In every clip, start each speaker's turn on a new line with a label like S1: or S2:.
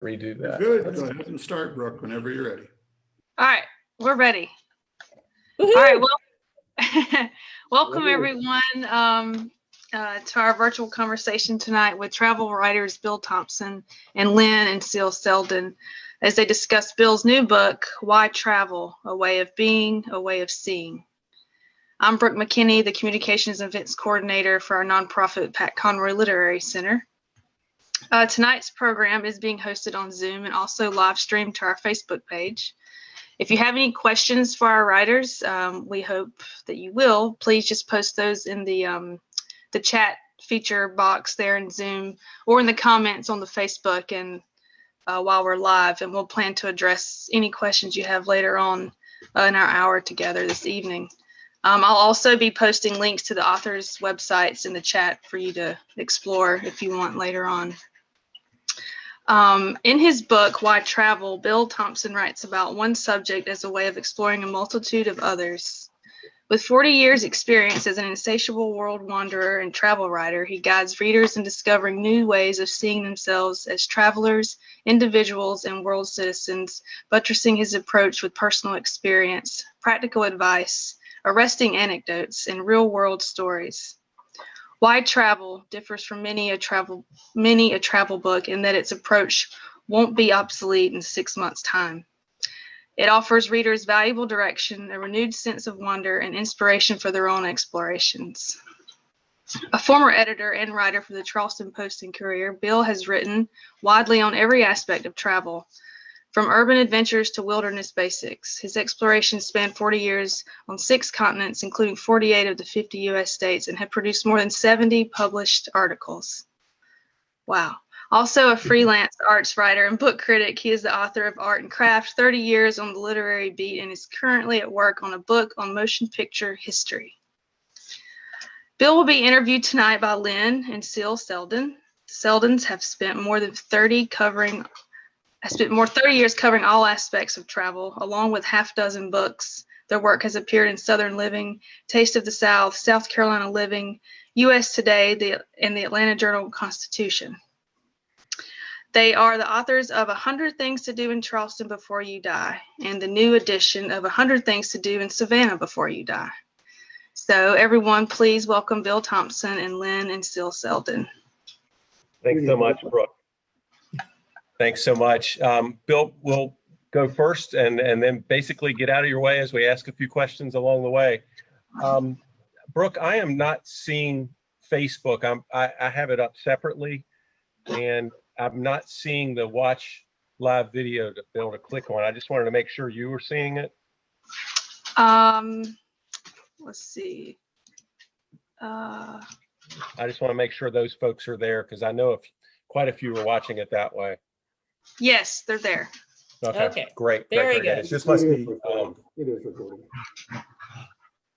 S1: redo that.
S2: Good. Go ahead and start, Brooke, whenever you're ready.
S3: All right, we're ready. All right, well, welcome everyone to our virtual conversation tonight with travel writers Bill Thompson and Lynn and Cele Seldon as they discuss Bill's new book, Why Travel? A Way of Being, a Way of Seeing. I'm Brooke McKinney, the Communications and Events Coordinator for our nonprofit Pat Conroy Literary Center. Tonight's program is being hosted on Zoom and also live streamed to our Facebook page. If you have any questions for our writers, we hope that you will. Please just post those in the chat feature box there in Zoom or in the comments on the Facebook and while we're live, and we'll plan to address any questions you have later on in our hour together this evening. I'll also be posting links to the authors' websites in the chat for you to explore if you want later on. In his book, Why Travel, Bill Thompson writes about one subject as a way of exploring a multitude of others. With 40 years' experience as an insatiable world wanderer and travel writer, he guides readers in discovering new ways of seeing themselves as travelers, individuals, and world citizens, buttressing his approach with personal experience, practical advice, arresting anecdotes, and real-world stories. Why Travel differs from many a travel book in that its approach won't be obsolete in 6 months' time. It offers readers valuable direction, a renewed sense of wonder, and inspiration for their own explorations. A former editor and writer for the Charleston Post and Courier, Bill has written widely on every aspect of travel, from urban adventures to wilderness basics. His explorations span 40 years on 6 continents, including 48 of the 50 U.S. states, and have produced more than 70 published articles. Wow. Also a freelance arts writer and book critic, he is the author of Art and Craft, 30 years on the literary beat, and is currently at work on a book on motion picture history. Bill will be interviewed tonight by Lynn and Cele Seldon. The Seldons have spent more than 30 years covering all aspects of travel, along with half dozen books. Their work has appeared in Southern Living, Taste of the South, South Carolina Living, U.S. Today, and the Atlanta Journal-Constitution. They are the authors of 100 Things to Do in Charleston Before You Die, and the new edition of 100 Things to Do in Savannah Before You Die. So everyone, please welcome Bill Thompson and Lynn and Cele Seldon.
S1: Thanks so much, Brooke. Thanks so much. Bill will go first and then basically get out of your way as we ask a few questions along the way. Brooke, I am not seeing Facebook. I have it up separately, and I'm not seeing the watch live video to be able to click on. I just wanted to make sure you were seeing it.
S3: Let's see.
S1: I just want to make sure those folks are there because I know quite a few are watching it that way.
S3: Yes, they're there.
S1: Okay. Great.
S4: Very good.
S1: It just must be.
S2: It is recording.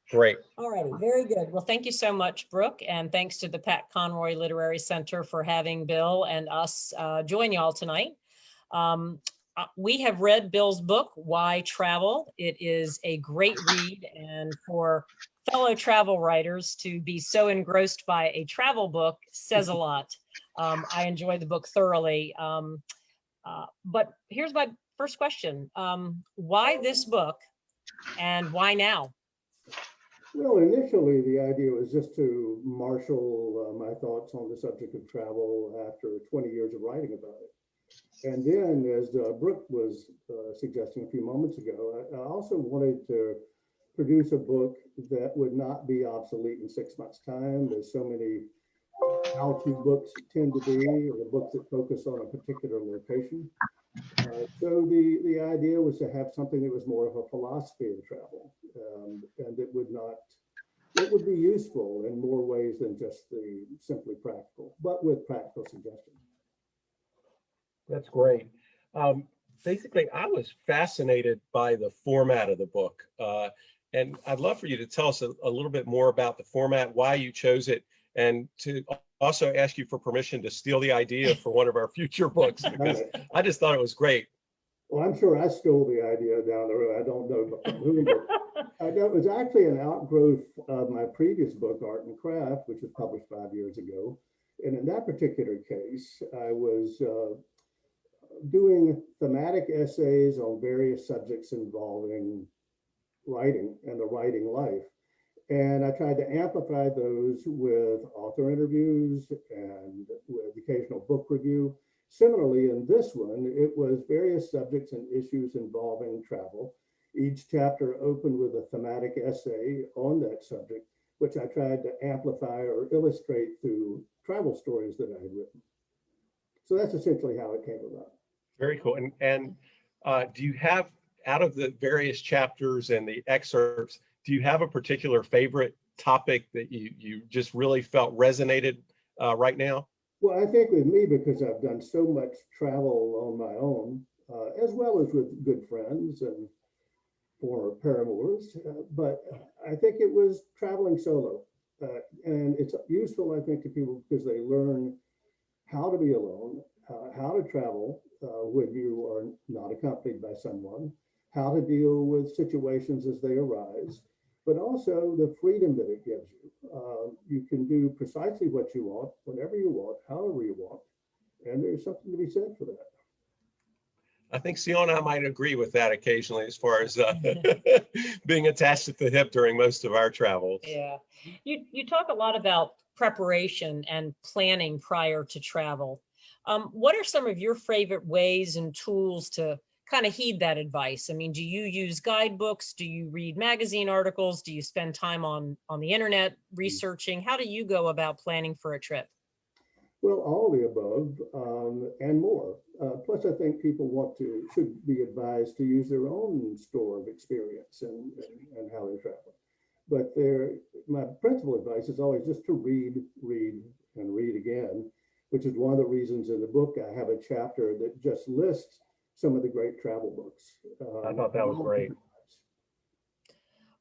S1: Great.
S4: All righty, very good. Well, thank you so much, Brooke, and thanks to the Pat Conroy Literary Center for having Bill and us join y'all tonight. We have read Bill's book, Why Travel. It is a great read, and for fellow travel writers to be so engrossed by a travel book says a lot. I enjoyed the book thoroughly. But here's my first question. Why this book and why now?
S5: Well, initially, the idea was just to marshal my thoughts on the subject of travel after 20 years of writing about it. And then, as Brooke was suggesting a few moments ago, I also wanted to produce a book that would not be obsolete in 6 months' time, as so many how-to books tend to be, or books that focus on a particular location. So the idea was to have something that was more of a philosophy of travel, and it would be useful in more ways than just the simply practical, but with practical suggestions.
S1: That's great. Basically, I was fascinated by the format of the book, and I'd love for you to tell us a little bit more about the format, why you chose it, and to also ask you for permission to steal the idea for one of our future books, because I just thought it was great.
S5: Well, I'm sure I stole the idea down the road. I don't know who, but it was actually an outgrowth of my previous book, Art and Craft, which was published 5 years ago. And in that particular case, I was doing thematic essays on various subjects involving writing and the writing life. And I tried to amplify those with author interviews and with occasional book review. Similarly, in this one, it was various subjects and issues involving travel. Each chapter opened with a thematic essay on that subject, which I tried to amplify or illustrate through travel stories that I had written. So that's essentially how it came about.
S1: Very cool. And do you have, out of the various chapters and the excerpts, do you have a particular favorite topic that you just really felt resonated right now?
S5: Well, I think with me, because I've done so much travel on my own, as well as with good friends and former paramours, but I think it was traveling solo. And it's useful, I think, to people because they learn how to be alone, how to travel when you are not accompanied by someone, how to deal with situations as they arise, but also the freedom that it gives you. You can do precisely what you want, whenever you want, however you want, and there's something to be said for that.
S1: I think Cele and I might agree with that occasionally as far as being attached at the hip during most of our travels.
S4: Yeah. You talk a lot about preparation and planning prior to travel. What are some of your favorite ways and tools to kind of heed that advice? I mean, do you use guidebooks? Do you read magazine articles? Do you spend time on the internet researching? How do you go about planning for a trip?
S5: Well, all the above and more. Plus, I think people should be advised to use their own store of experience and how they travel. But my principal advice is always just to read, and read again, which is one of the reasons in the book I have a chapter that just lists some of the great travel books.
S1: I thought that was great.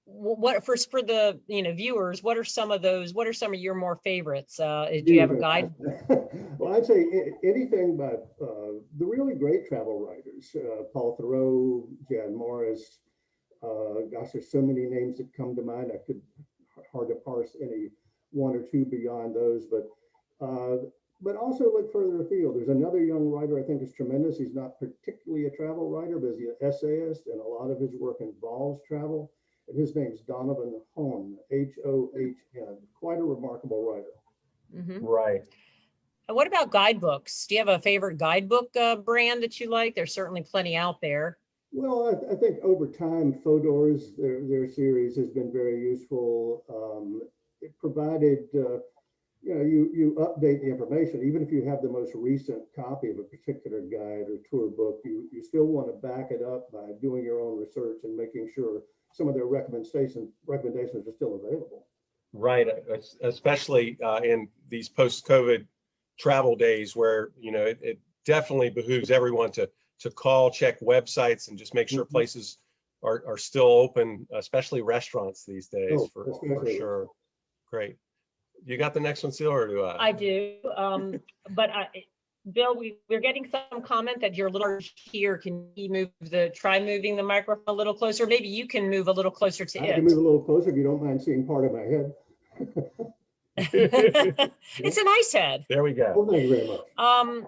S4: What for the viewers, what are some of your more favorites? Do you have a guide?
S5: Well, I'd say anything by the really great travel writers, Paul Theroux, Jan Morris. Gosh, there's so many names that come to mind. I could hard to parse any one or two beyond those, but also look further afield. There's another young writer I think is tremendous. He's not particularly a travel writer, but he's an essayist, and a lot of his work involves travel. And his name's Donovan Hohn, Hohn, quite a remarkable writer.
S4: Mm-hmm.
S1: Right.
S4: And what about guidebooks? Do you have a favorite guidebook brand that you like? There's certainly plenty out there.
S5: Well, I think over time, Fodor's, their series has been very useful. It provided, you update the information. Even if you have the most recent copy of a particular guide or tour book, you still want to back it up by doing your own research and making sure some of their recommendations are still available.
S1: Right, especially in these post-COVID travel days where, it definitely behooves everyone to call, check websites, and just make sure places are still open, especially restaurants these days, for sure. Great. You got the next one, Cele, or do I?
S4: I do, but Bill, we're getting some comment that you're a little here. Can you try moving the microphone a little closer? Maybe you can move a little closer to it.
S5: I can move a little closer if you don't mind seeing part of my head.
S4: It's a nice head.
S1: There we go.
S5: Well, thank you very much.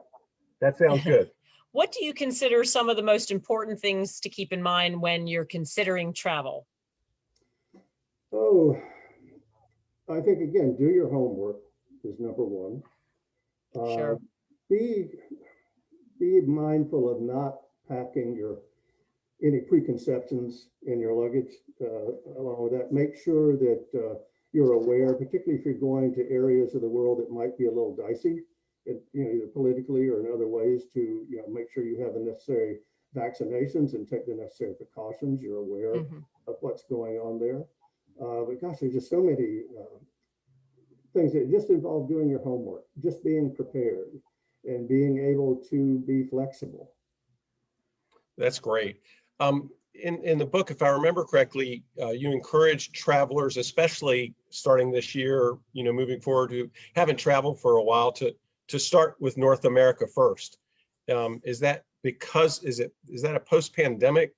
S1: That sounds good.
S4: What do you consider some of the most important things to keep in mind when you're considering travel?
S5: Oh, I think, again, do your homework is number one.
S4: Sure.
S5: Be mindful of not packing any preconceptions in your luggage. Along with that, make sure that you're aware, particularly if you're going to areas of the world that might be a little dicey, either politically or in other ways, to make sure you have the necessary vaccinations and take the necessary precautions. You're aware of what's going on there. But gosh, there's just so many things that just involve doing your homework, just being prepared and being able to be flexible.
S1: That's great. In the book, if I remember correctly, you encourage travelers, especially starting this year, moving forward, who haven't traveled for a while, to start with North America first. Is that a post-pandemic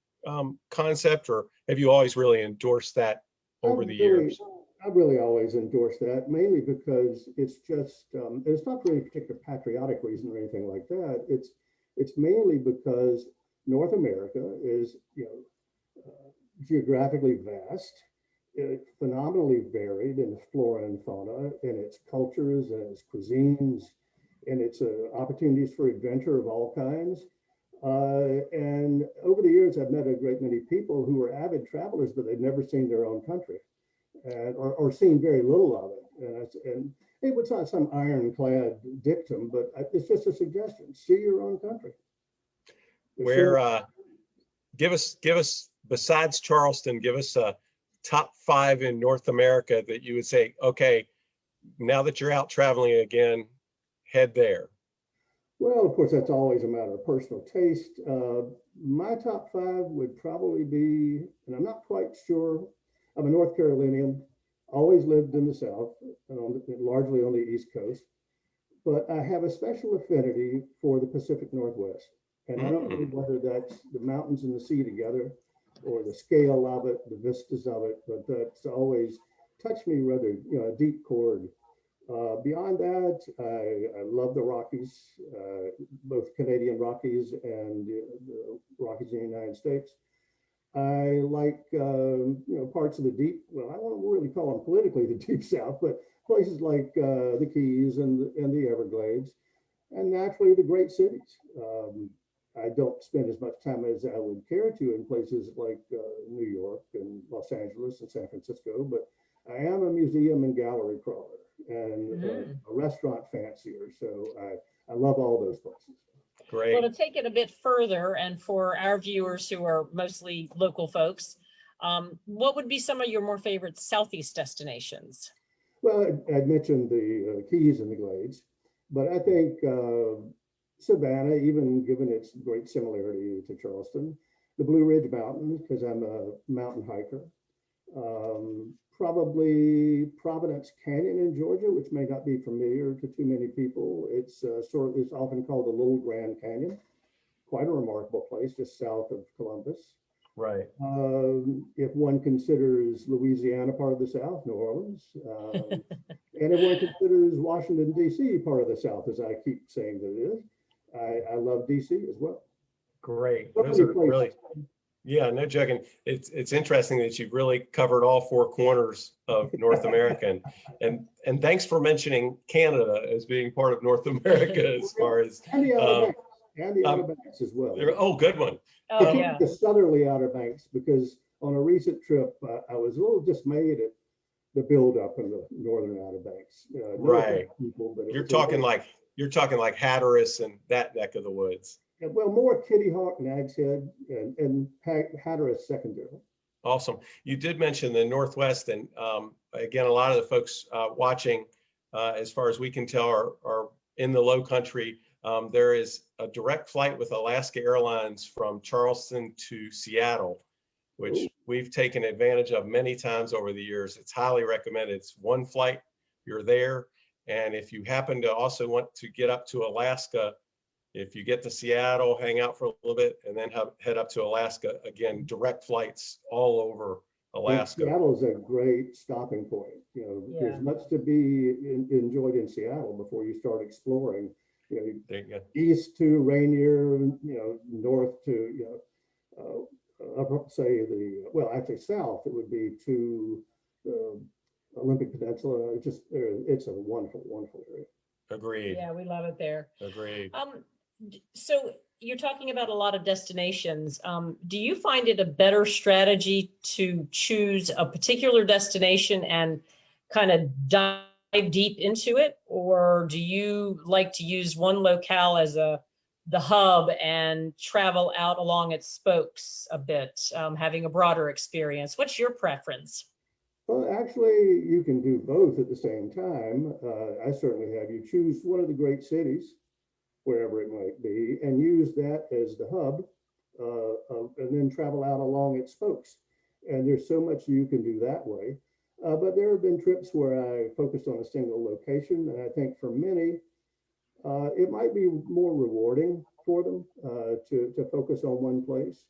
S1: concept, or have you always really endorsed that over the years?
S5: I've really always endorsed that, mainly because it's just, it's not really a particular patriotic reason or anything like that. It's mainly because North America is, geographically vast, phenomenally varied in its flora and fauna, in its cultures and its cuisines, and its opportunities for adventure of all kinds. And over the years, I've met a great many people who are avid travelers, but they've never seen their own country, or seen very little of it. And it was not some ironclad dictum, but it's just a suggestion. See your own country.
S1: Where, give us, besides Charleston, give us a top 5 in North America that you would say, okay, now that you're out traveling again, head there.
S5: Well, of course, that's always a matter of personal taste. My top 5 would probably be, and I'm not quite sure, I'm a North Carolinian, always lived in the South, and largely on the East Coast, but I have a special affinity for the Pacific Northwest. And I don't know whether that's the mountains and the sea together, or the scale of it, the vistas of it, but that's always touched me rather, a deep chord. Beyond that, I love the Rockies, both Canadian Rockies and the Rockies in the United States. I like, parts of the deep, well, I won't really call them politically the deep South, but places like the Keys and the Everglades, and naturally the great cities. I don't spend as much time as I would care to in places like New York and Los Angeles and San Francisco, but I am a museum and gallery crawler and a restaurant fancier. So I love all those places.
S1: Great.
S4: Well, to take it a bit further, and for our viewers who are mostly local folks, what would be some of your more favorite Southeast destinations?
S5: Well, I'd mentioned the Keys and the Glades, but I think Savannah, even given its great similarity to Charleston, the Blue Ridge Mountains, because I'm a mountain hiker. Probably Providence Canyon in Georgia, which may not be familiar to too many people. It's it's often called the Little Grand Canyon. Quite a remarkable place just south of Columbus.
S1: Right.
S5: If one considers Louisiana part of the South, New Orleans, and if one considers Washington, D.C. part of the South, as I keep saying that it is, I love D.C. as well.
S1: Great. Those are really, yeah, no joking. It's interesting that you've really covered all 4 corners of North America, and thanks for mentioning Canada as being part of North America as far as
S5: and the Outer Banks, and the Outer Banks as well.
S1: Oh, good one.
S4: Oh, yeah.
S5: The southerly Outer Banks, because on a recent trip, I was a little dismayed at the buildup in the northern Outer Banks.
S1: Right.
S5: People, but
S1: You're talking like Hatteras and that neck of the woods.
S5: Well, more Kitty Hawk, Nag's Head, and Hatteras secondary.
S1: Awesome. You did mention the Northwest, and again, a lot of the folks watching, as far as we can tell, are in the Low Country. There is a direct flight with Alaska Airlines from Charleston to Seattle, which we've taken advantage of many times over the years. It's highly recommended. It's one flight, you're there. And if you happen to also want to get up to Alaska, if you get to Seattle, hang out for a little bit, and then head up to Alaska, again, direct flights all over Alaska.
S5: Seattle is a great stopping point. There's much to be enjoyed in Seattle before you start exploring. East to Rainier, north to, actually south, it would be to the Olympic Peninsula. It's a wonderful, wonderful area.
S1: Agreed.
S4: Yeah, we love it there.
S1: Agreed.
S4: So you're talking about a lot of destinations. Do you find it a better strategy to choose a particular destination and kind of dive deep into it? Or do you like to use one locale as the hub and travel out along its spokes a bit, having a broader experience? What's your preference?
S5: Well, actually, you can do both at the same time. I certainly have. You choose one of the great cities, wherever it might be, and use that as the hub, and then travel out along its spokes. And there's so much you can do that way. But there have been trips where I focused on a single location, and I think for many, it might be more rewarding for them to focus on one place.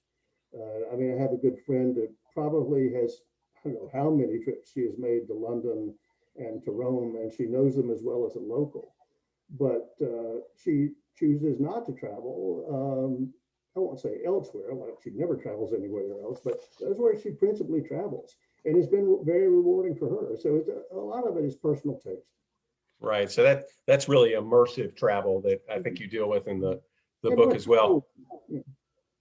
S5: I have a good friend that probably has, I don't know how many trips she has made to London and to Rome, and she knows them as well as a local. But she chooses not to travel, I won't say elsewhere, like she never travels anywhere else, but that's where she principally travels. And it's been very rewarding for her. So it's a lot of it is personal taste.
S1: Right. So that's really immersive travel that I think you deal with in the book as well.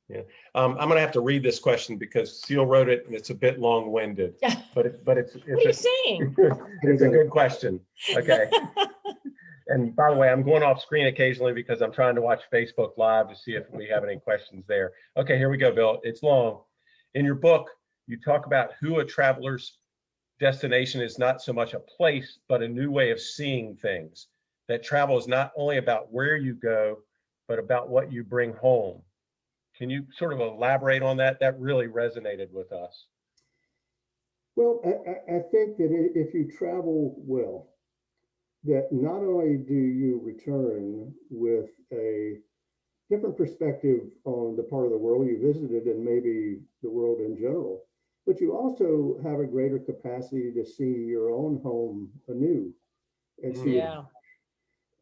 S1: Yeah. I'm going to have to read this question because Cele wrote it and it's a bit long-winded, but it's
S4: What are you saying?
S1: it's a good question. Okay. And by the way, I'm going off screen occasionally because I'm trying to watch Facebook Live to see if we have any questions there. Okay, here we go, Bill. It's long. In your book, you talk about who a traveler's destination is not so much a place, but a new way of seeing things. That travel is not only about where you go, but about what you bring home. Can you sort of elaborate on that? That really resonated with us.
S5: Well, I think that if you travel well, that not only do you return with a different perspective on the part of the world you visited and maybe the world in general, but you also have a greater capacity to see your own home anew and see it.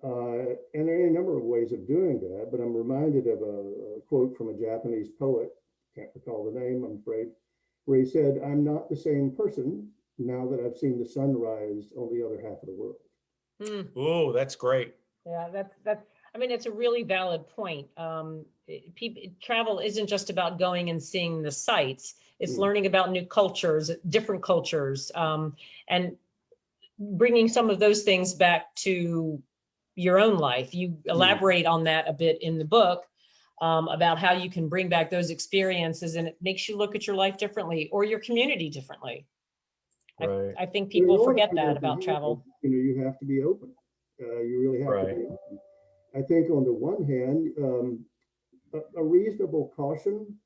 S5: And there are a number of ways of doing that, but I'm reminded of a quote from a Japanese poet, can't recall the name, I'm afraid, where he said, "I'm not the same person now that I've seen the sunrise on the other half of the world."
S1: Oh, that's great.
S4: Yeah, that's. I mean, it's a really valid point. Travel isn't just about going and seeing the sights. It's learning about new cultures, different cultures, and bringing some of those things back to your own life. You elaborate on that a bit in the book about how you can bring back those experiences, and it makes you look at your life differently or your community differently.
S1: Right.
S4: I think people forget that about travel.
S5: You have to be open. You really have to be open. I think on the one hand, a reasonable caution,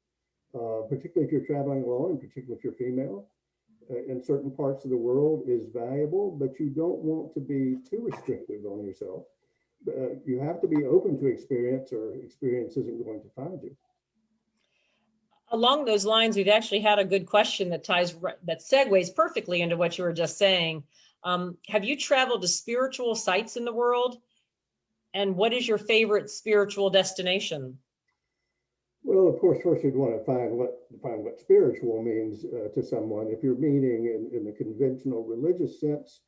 S5: particularly if you're traveling alone, and particularly if you're female, in certain parts of the world is valuable, but you don't want to be too restrictive on yourself. You have to be open to experience, or experience isn't going to find you.
S4: Along those lines, we've actually had a good question that segues perfectly into what you were just saying. Have you traveled to spiritual sites in the world? And what is your favorite spiritual destination?
S5: Well, of course, first you'd want to define what spiritual means to someone. If you're meaning in the conventional religious sense,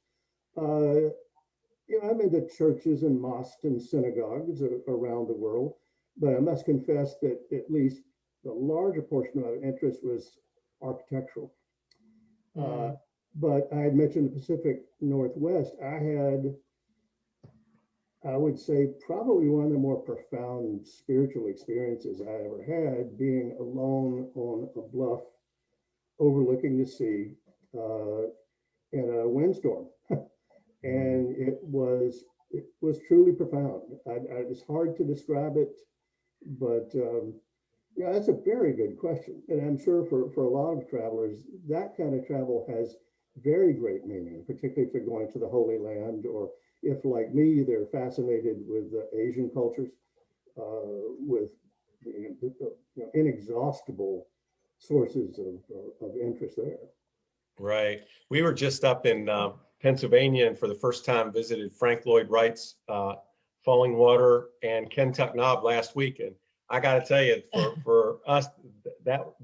S5: I'm into churches and mosques and synagogues around the world, but I must confess that at least the larger portion of my interest was architectural. But I had mentioned the Pacific Northwest. I would say probably one of the more profound spiritual experiences I ever had, being alone on a bluff overlooking the sea in a windstorm. And it was truly profound. It's hard to describe it, but yeah, that's a very good question. And I'm sure for a lot of travelers, that kind of travel has very great meaning, particularly if they're going to the Holy Land, or if, like me, they're fascinated with Asian cultures, with inexhaustible sources of interest there.
S1: Right. We were just up in Pennsylvania and for the first time visited Frank Lloyd Wright's Falling Water and Kentuck Knob last week. And I got to tell you, for us,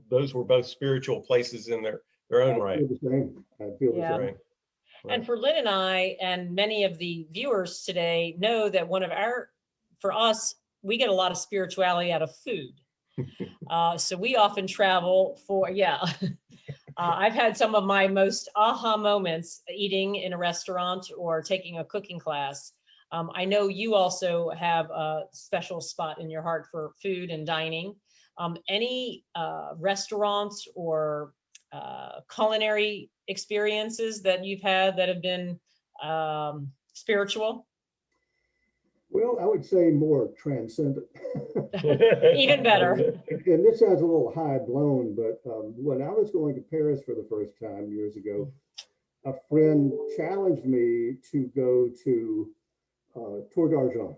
S1: those were both spiritual places in their own right.
S5: I feel the same. I feel the same.
S1: Right.
S4: And for Lynn and I, and many of the viewers today, know that for us, we get a lot of spirituality out of food. So we often travel for, I've had some of my most aha moments eating in a restaurant or taking a cooking class. I know you also have a special spot in your heart for food and dining. Any restaurants or culinary experiences that you've had that have been spiritual?
S5: Well, I would say more transcendent.
S4: Even better.
S5: And this sounds a little high blown, but when I was going to Paris for the first time years ago, a friend challenged me to go to Tour d'Argent,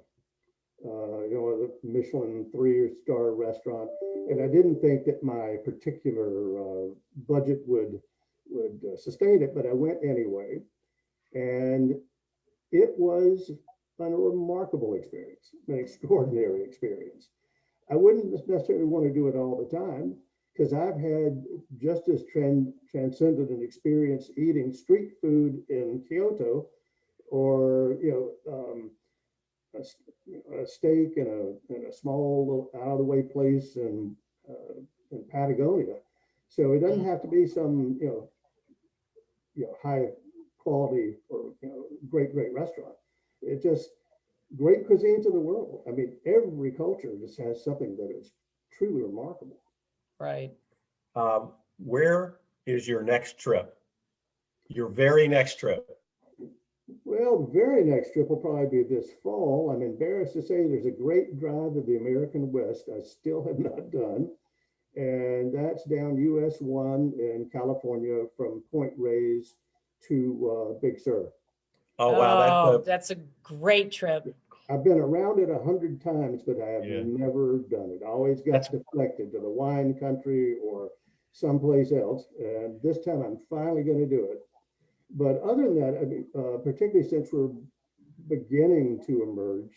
S5: the Michelin 3-star restaurant. And I didn't think that my particular budget would sustain it, but I went anyway. And it was a remarkable experience, an extraordinary experience. I wouldn't necessarily want to do it all the time because I've had just as transcendent an experience eating street food in Kyoto, or a steak in a small little out of the way place in Patagonia. So it doesn't have to be some high quality or great restaurant. It just great cuisines of the world. I mean, every culture just has something that is truly remarkable.
S4: Right.
S1: Where is your next trip? Your very next trip?
S5: Well, the very next trip will probably be this fall. I'm embarrassed to say there's a great drive to the American West I still have not done. And that's down US 1 in California from Point Reyes to Big Sur.
S1: Oh, wow.
S4: That's a great trip.
S5: I've been around it 100 times, but I have never done it. I always got deflected to the wine country or someplace else. And this time I'm finally going to do it. But other than that, I mean, particularly since we're beginning to emerge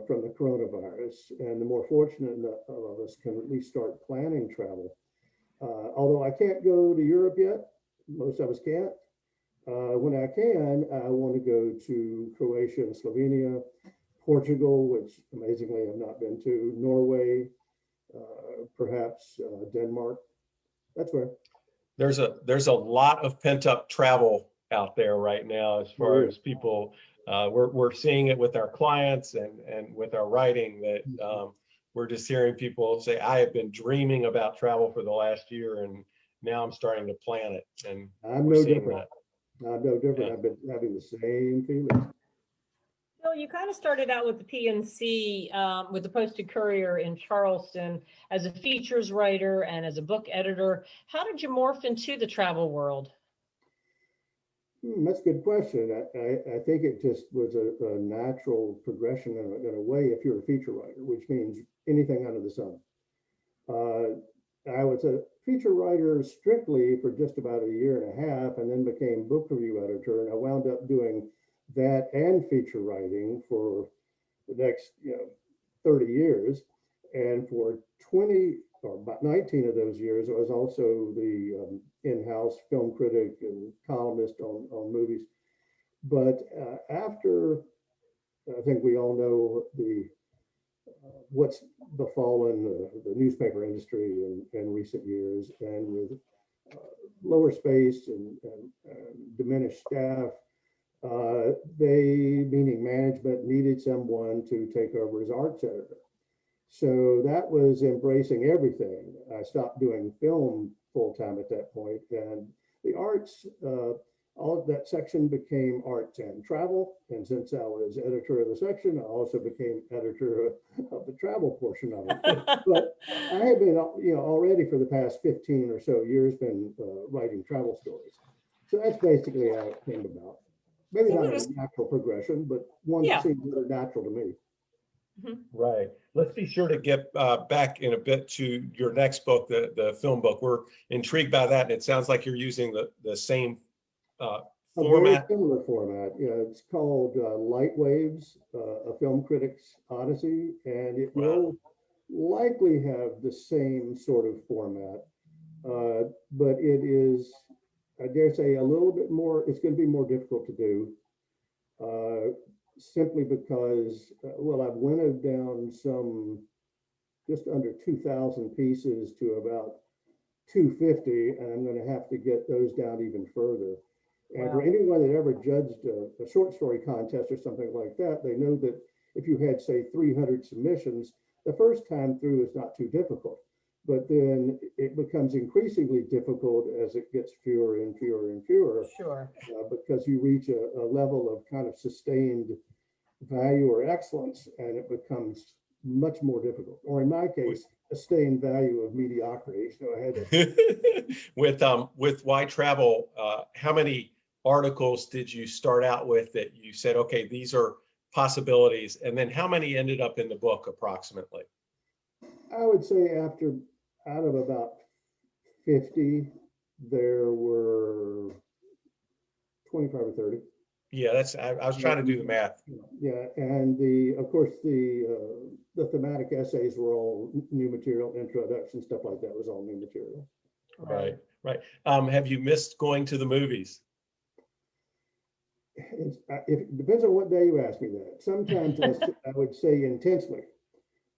S5: from the coronavirus, and the more fortunate of us can at least start planning travel. Although I can't go to Europe yet, most of us can't. When I can, I want to go to Croatia and Slovenia, Portugal, which amazingly I've not been to, Norway, perhaps Denmark. That's where.
S1: There's a lot of pent up travel out there right now, as far as people. We're seeing it with our clients and with our writing that we're just hearing people say, I have been dreaming about travel for the last year, and now I'm starting to plan it. And
S5: I'm
S1: we're
S5: no
S1: seeing
S5: different.
S1: that.
S5: I'm no different.
S1: Yeah.
S5: I've been having the same feelings.
S4: Bill, you kind of started out with the PNC, with the Posted Courier in Charleston as a features writer and as a book editor. How did you morph into the travel world?
S5: That's a good question. I think it just was a natural progression in a way if you're a feature writer, which means anything under the sun. I was a feature writer strictly for just about a year and a half, and then became book review editor. And I wound up doing that and feature writing for the next 30 years. And for 20 or about 19 of those years, I was also the in-house film critic and columnist on movies. But after, I think we all know what's befallen the newspaper industry in recent years, and with lower space and diminished staff, they, meaning management, needed someone to take over as arts editor. So that was embracing everything. I stopped doing film full time at that point, and the arts, all of that section became arts and travel. And since I was editor of the section, I also became editor of the travel portion of it. But I had been, already for the past 15 or so years been writing travel stories. So that's basically how it came about. Maybe not a natural progression, but one that seemed really natural to me.
S1: Right. Let's be sure to get back in a bit to your next book, the film book. We're intrigued by that. And it sounds like you're using the same format.
S5: A very similar format. It's called Light Waves, a film critic's odyssey, and it will likely have the same sort of format, but it is, I dare say, a little bit more, it's going to be more difficult to do, simply because, I've winnowed down some just under 2,000 pieces to about 250, and I'm going to have to get those down even further. And for anyone that ever judged a short story contest or something like that, they know that if you had, say, 300 submissions, the first time through is not too difficult. But then it becomes increasingly difficult as it gets fewer and fewer and fewer.
S4: Sure.
S5: Because you reach a level of kind of sustained value or excellence, and it becomes much more difficult. Or in my case, sustained value of mediocrity. So I had to
S1: with Why Travel, how many articles did you start out with that you said, okay, these are possibilities, and then how many ended up in the book approximately?
S5: I would say out of about 50, there were 25 or 30.
S1: Yeah, I was trying to do the math.
S5: Yeah, and of course, the thematic essays were all new material, introduction, stuff like that was all new material.
S1: Right, right. Have you missed going to the movies?
S5: It depends on what day you ask me that. Sometimes I would say intensely,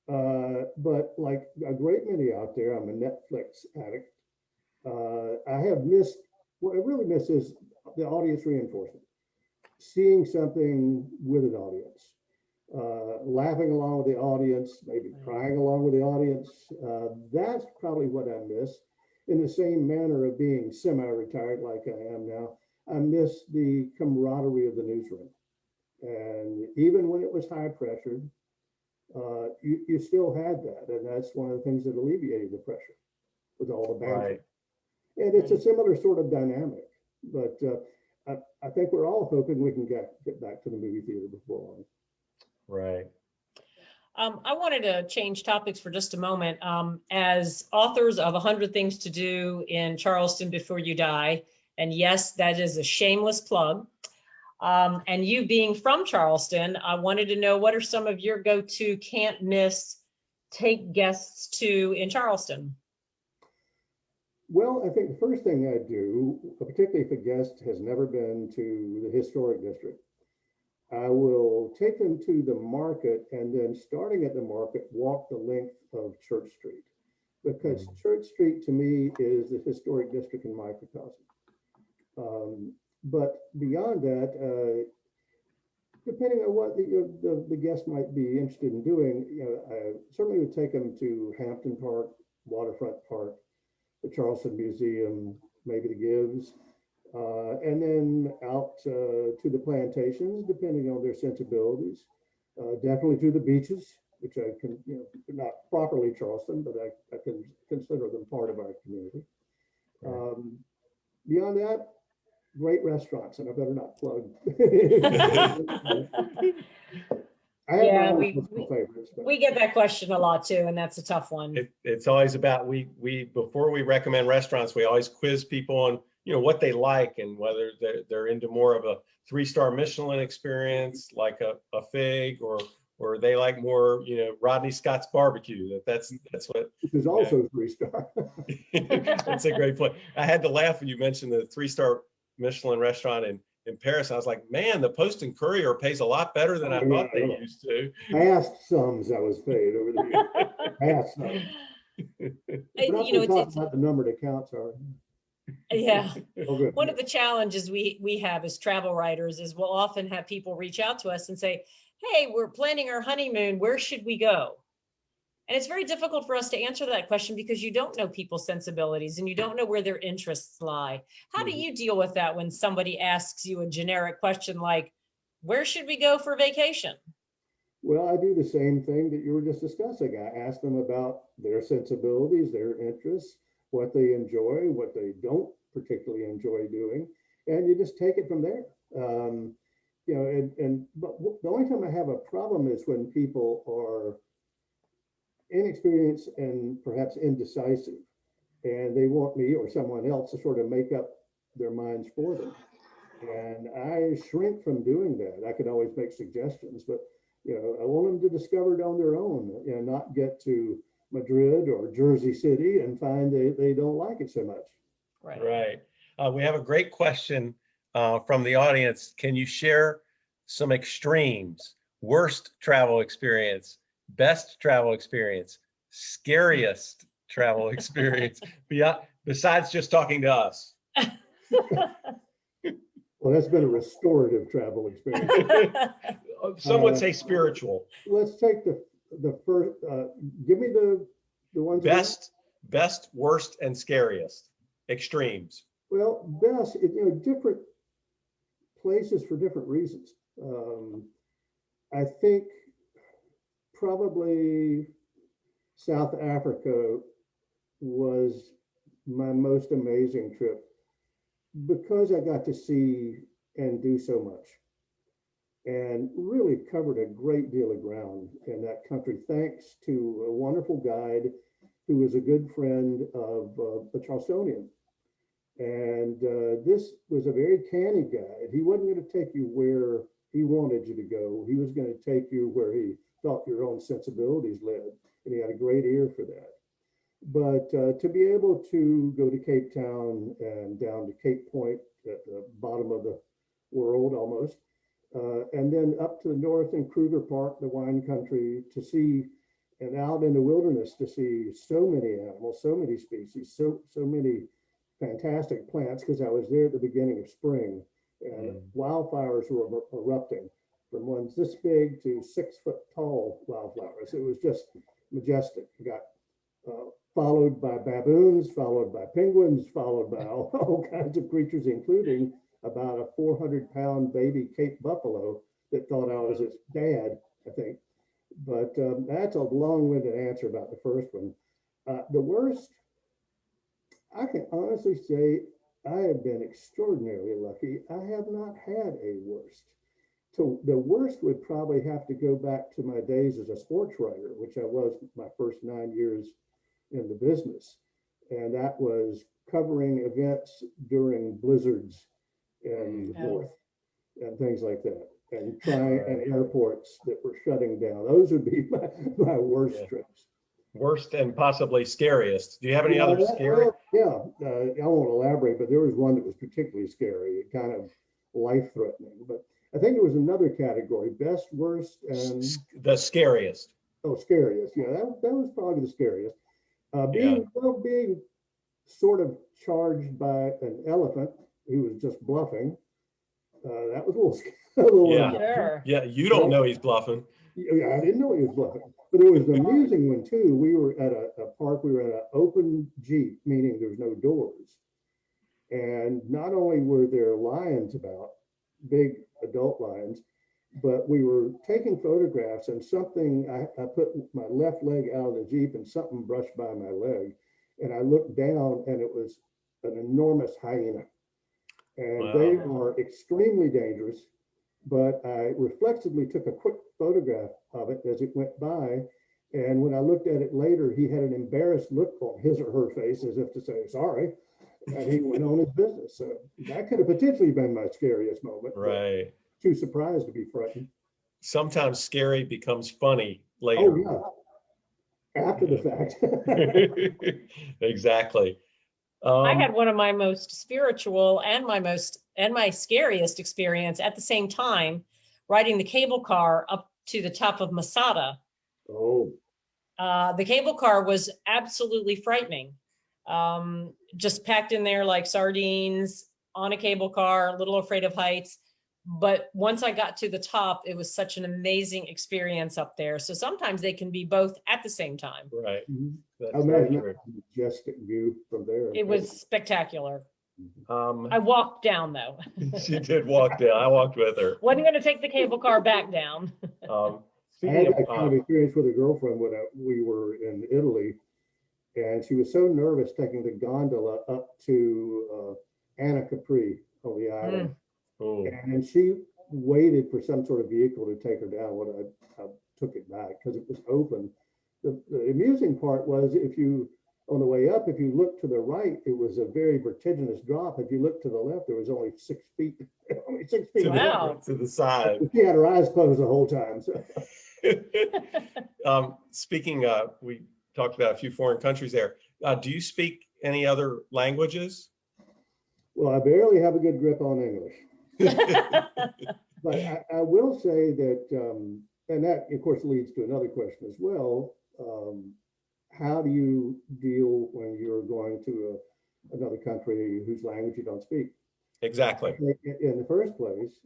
S5: but like a great many out there, I'm a Netflix addict. I have missed, what I really miss is the audience reinforcement. Seeing something with an audience, laughing along with the audience, maybe crying along with the audience. That's probably what I miss. In the same manner of being semi-retired like I am now, I miss the camaraderie of the newsroom. And even when it was high pressured, you still had that. And that's one of the things that alleviated the pressure with all the banter.
S1: Right.
S5: And it's a similar sort of dynamic, but I think we're all hoping we can get back to the movie theater before long.
S1: Right.
S4: I wanted to change topics for just a moment. As authors of 100 Things to Do in Charleston Before You Die, and yes, that is a shameless plug. And you being from Charleston, I wanted to know, what are some of your go-to can't miss take guests to in Charleston?
S5: Well, I think the first thing I do, particularly if a guest has never been to the historic district, I will take them to the market, and then starting at the market, walk the length of Church Street, because Church Street to me is the historic district in microcosm. But beyond that, depending on what the guest might be interested in doing, I certainly would take them to Hampton Park, Waterfront Park, the Charleston Museum, maybe the Gibbs, and then out to the plantations, depending on their sensibilities. Definitely to the beaches, which I can, not properly Charleston, but I can consider them part of our community. Beyond that, great restaurants, and I better not plug. I have my own favorites.
S4: We get that question a lot too, and that's a tough one.
S1: It's always about, before we recommend restaurants, we always quiz people on, what they like and whether they're into more of a 3-star Michelin experience, like a Fig, or they like more, Rodney Scott's barbecue. That's what.
S5: Which is also 3-star.
S1: That's a great point. I had to laugh when you mentioned the 3-star Michelin restaurant in Paris. I was like, man, the Post and Courier pays a lot better than I thought they used to.
S5: Past sums I was paid over the years. Past sums. But it's about the numbered accounts are.
S4: Yeah.
S5: Oh,
S4: one of the challenges we have as travel writers is we'll often have people reach out to us and say, hey, we're planning our honeymoon. Where should we go? And it's very difficult for us to answer that question because you don't know people's sensibilities and you don't know where their interests lie. How do you deal with that when somebody asks you a generic question like, where should we go for vacation?
S5: Well, I do the same thing that you were just discussing. I ask them about their sensibilities, their interests, what they enjoy, what they don't particularly enjoy doing, and you just take it from there. But the only time I have a problem is when people are inexperienced and perhaps indecisive, and they want me or someone else to sort of make up their minds for them. And I shrink from doing that. I can always make suggestions, but I want them to discover it on their own, not get to Madrid or Jersey City and find they don't like it so much.
S1: Right. We have a great question from the audience. Can you share some extremes? Worst travel experience, best travel experience, scariest travel experience, besides just talking to us?
S5: Well, that's been a restorative travel experience.
S1: Some would say spiritual.
S5: Let's take the first, give me the ones.
S1: Best, worst, and scariest extremes.
S5: Well, best, different places for different reasons. I think probably South Africa was my most amazing trip because I got to see and do so much and really covered a great deal of ground in that country, thanks to a wonderful guide who was a good friend of the Charlestonian. And this was a very canny guide. He wasn't going to take you where he wanted you to go. He was going to take you where he thought your own sensibilities led. And he had a great ear for that. But to be able to go to Cape Town and down to Cape Point at the bottom of the world almost, and then up to the north in Kruger Park, the wine country, to see, and out in the wilderness to see so many animals, so many species, so many fantastic plants, because I was there at the beginning of spring and wildflowers were erupting from ones this big to 6 foot tall wildflowers. It was just majestic. You got followed by baboons, followed by penguins, followed by all kinds of creatures, including about a 400-pound baby Cape buffalo that thought I was its dad, I think. But that's a long-winded answer about the first one. The worst, I can honestly say I have been extraordinarily lucky. I have not had a worst. So the worst would probably have to go back to my days as a sports writer, which I was my first 9 years in the business. And that was covering events during blizzards in the north and things like that. And airports that were shutting down. Those would be my worst trips.
S1: Worst and possibly scariest. Do you have any other scary?
S5: Yeah, I won't elaborate, but there was one that was particularly scary, kind of life-threatening. But I think there was another category: best, worst, and
S1: the scariest.
S5: Oh, scariest. Yeah, that was probably the scariest. Being sort of charged by an elephant who was just bluffing. That was a little scary.
S4: Sure.
S1: Yeah, you don't know he's bluffing.
S5: Yeah, I didn't know he was bluffing. But there was an amusing one too. We were at a park, we were at an open Jeep, meaning there's no doors. And not only were there lions about, big adult lions, but we were taking photographs and something, I put my left leg out of the Jeep and something brushed by my leg. And I looked down and it was an enormous hyena. And they are extremely dangerous. But I reflexively took a quick photograph of it as it went by. And when I looked at it later, he had an embarrassed look on his or her face as if to say, sorry. And he went on his business. So that could have potentially been my scariest moment.
S1: Right.
S5: Too surprised to be frightened.
S1: Sometimes scary becomes funny later.
S5: Oh, yeah. After the fact.
S1: Exactly.
S4: I had one of my most spiritual and my scariest experience at the same time, riding the cable car up to the top of Masada.
S5: Oh.
S4: The cable car was absolutely frightening. Just packed in there like sardines on a cable car, a little afraid of heights. But once I got to the top, it was such an amazing experience up there. So sometimes they can be both at the same time.
S1: Right.
S5: I imagine a majestic view from there.
S4: It was spectacular.
S1: I
S4: I walked down though.
S1: She did walk down. I walked with her.
S4: Wasn't going to take the cable car back down.
S5: I
S1: Speaking
S5: had that kind
S1: of,
S5: of experience with a girlfriend when we were in Italy, and she was so nervous taking the gondola up to Anacapri on the island. And she waited for some sort of vehicle to take her down when I took it back because it was open. The amusing part was on the way up, if you look to the right, it was a very vertiginous drop. If you look to the left, there was only 6 feet, only 6 feet.
S4: Wow.
S1: To the side.
S5: She had her eyes closed the whole time. So.
S1: Speaking, we talked about a few foreign countries there. Do you speak any other languages?
S5: Well, I barely have a good grip on English. But I will say that, and that of course leads to another question as well. How do you deal when you're going to another country whose language you don't speak?
S1: Exactly.
S5: In the first place,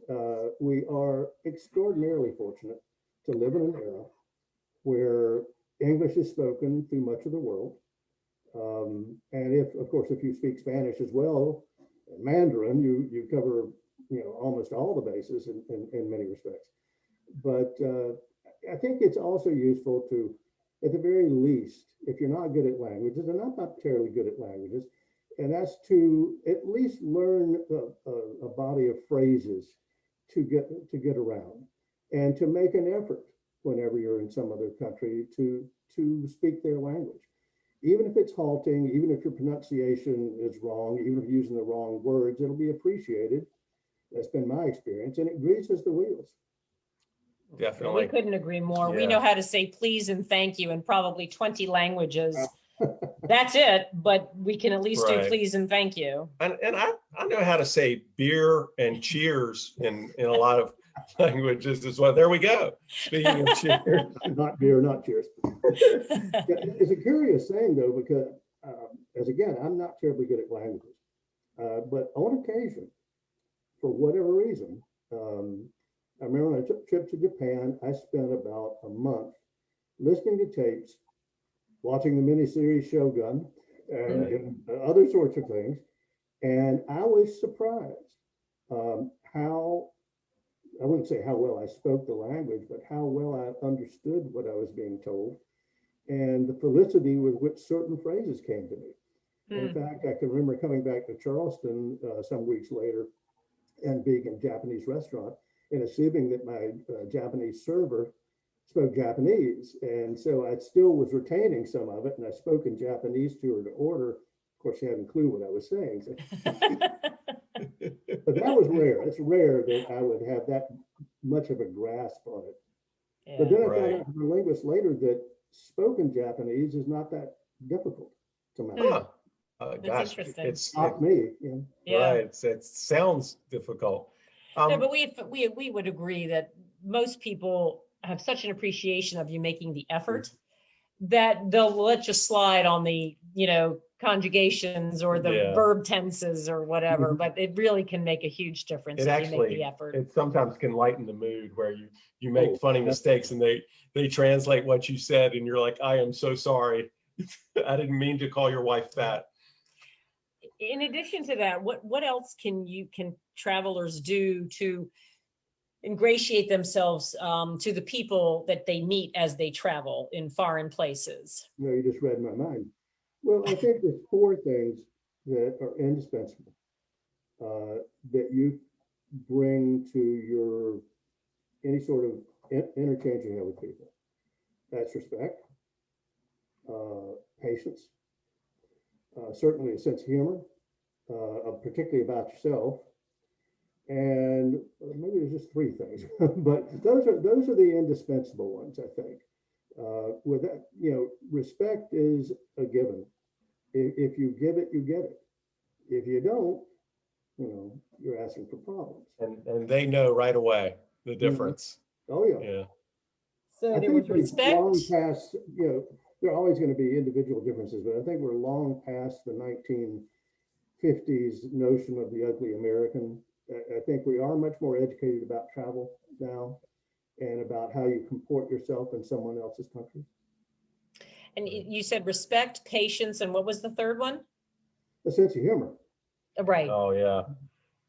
S5: we are extraordinarily fortunate to live in an era where English is spoken through much of the world. And if you speak Spanish as well, Mandarin, you cover almost all the bases in many respects. But I think it's also useful to, at the very least, if you're not good at languages, and I'm not terribly good at languages, and that's to at least learn a body of phrases to get around, and to make an effort whenever you're in some other country to speak their language. even if it's halting, even if your pronunciation is wrong, even if you're using the wrong words, it'll be appreciated. That's been my experience, and it greases the wheels.
S4: We
S1: Definitely.
S4: couldn't agree more. We
S1: Yeah.
S4: know how to say please and thank you in probably 20 languages. That's it, but we can at least do
S1: Right.
S4: please and thank you.
S1: And I know how to say beer and cheers in a lot of languages as well. There we go. Speaking of cheers.
S5: Not beer, not cheers. It's a curious thing, though, because as again, I'm not terribly good at languages, but on occasion, for whatever reason, I remember when I took a trip to Japan, I spent about a month listening to tapes, watching the miniseries Shogun, and other sorts of things. And I was surprised how, I wouldn't say how well I spoke the language, but how well I understood what I was being told and the felicity with which certain phrases came to me. In fact, I can remember coming back to Charleston some weeks later and being in a Japanese restaurant and assuming that my Japanese server spoke Japanese. And so I still was retaining some of it, and I spoke in Japanese to her to order. Of course, she hadn't a clue what I was saying. So. But that was rare. It's rare that I would have that much of a grasp on it.
S4: Yeah.
S5: But then I
S1: Right.
S5: found out from a linguist later that spoken Japanese is not that difficult to master.
S1: Huh.
S4: That's
S1: Gosh,
S4: interesting.
S5: Not me. You know.
S4: Yeah.
S1: Right. It sounds difficult.
S4: No, but we would agree that most people have such an appreciation of you making the effort that they'll let you slide on the, conjugations or the
S1: Yeah.
S4: verb tenses or whatever,
S5: Mhm.
S4: but it really can make a huge difference
S1: It
S4: if you make
S1: actually,
S4: the effort.
S1: it sometimes can lighten the mood where you make
S5: Oh,
S1: funny
S5: definitely.
S1: mistakes and they translate what you said and you're like, I am so sorry. I didn't mean to call your wife fat.
S4: In addition to that, what else can travelers do to ingratiate themselves to the people that they meet as they travel in foreign places?
S5: You just read my mind. Well, I think there's four things that are indispensable that you bring to your any sort of interchange you have with people. That's respect, patience, certainly a sense of humor, particularly about yourself, and maybe there's just three things, but those are the indispensable ones, I think. With that, respect is a given. If you give it, you get it. If you don't, you're asking for problems.
S1: And they know right away the difference.
S5: Oh yeah.
S1: Yeah.
S4: So
S5: I
S4: there
S5: think
S4: was
S5: we've
S4: respect.
S5: long past, there are always going to be individual differences, but I think we're long past the 1950s notion of the ugly American. I think we are much more educated about travel now and about how you comport yourself in someone else's country.
S4: And you said respect, patience, and what was the third one?
S5: A sense of humor.
S4: Right.
S1: Oh yeah.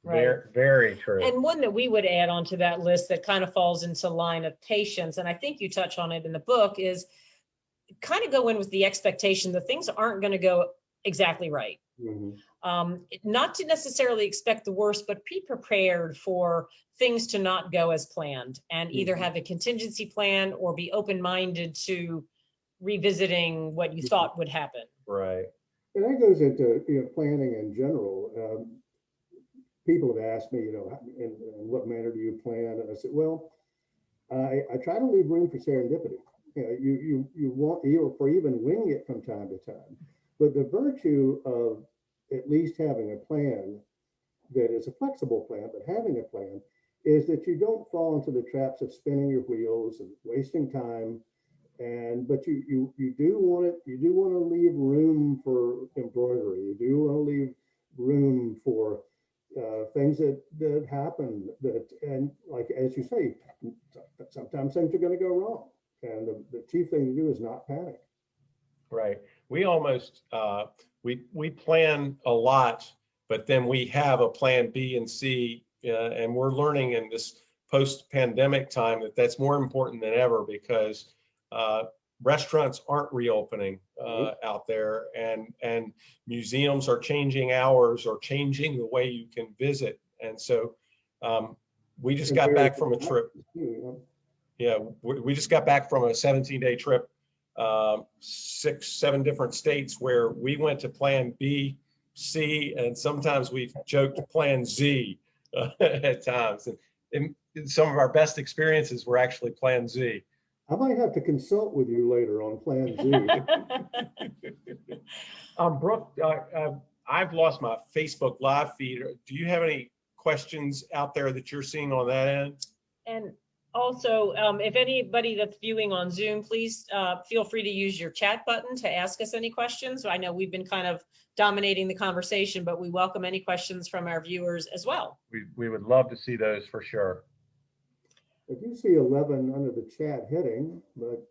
S4: Right.
S1: Very, very true.
S4: And one that we would add onto that list that kind of falls into line of patience, and I think you touch on it in the book, is kind of go in with the expectation that things aren't going to go exactly right.
S5: Mm-hmm.
S4: Not to necessarily expect the worst, but be prepared for things to not go as planned, and either have a contingency plan or be open-minded to revisiting what you thought would happen.
S1: Right.
S5: And that goes into planning in general. People have asked me, in what manner do you plan? And I said, well, I try to leave room for serendipity. You want or even wing it from time to time. But the virtue of at least having a plan that is a flexible plan, but having a plan, is that you don't fall into the traps of spinning your wheels and wasting time. But you do want to leave room for embroidery. You do want to leave room for things that happen and like, as you say, sometimes things are going to go wrong. And the chief thing to do is not panic.
S1: Right. We almost, we plan a lot, but then we have a plan B and C, and we're learning in this post-pandemic time that that's more important than ever because restaurants aren't reopening out there, and museums are changing hours or changing the way you can visit. And so we just got back from a trip. Yeah, we just got back from a 17-day trip 6, 7 different states where we went to plan B, C, and sometimes we've joked plan Z at times. And some of our best experiences were actually plan Z.
S5: I might have to consult with you later on Plan Z.
S1: Brooke, I've lost my Facebook live feed. Do you have any questions out there that you're seeing on that end?
S4: And also, if anybody that's viewing on Zoom, please feel free to use your chat button to ask us any questions. I know we've been kind of dominating the conversation, but we welcome any questions from our viewers as well.
S1: We would love to see those for sure.
S5: I do see 11 under the chat heading, but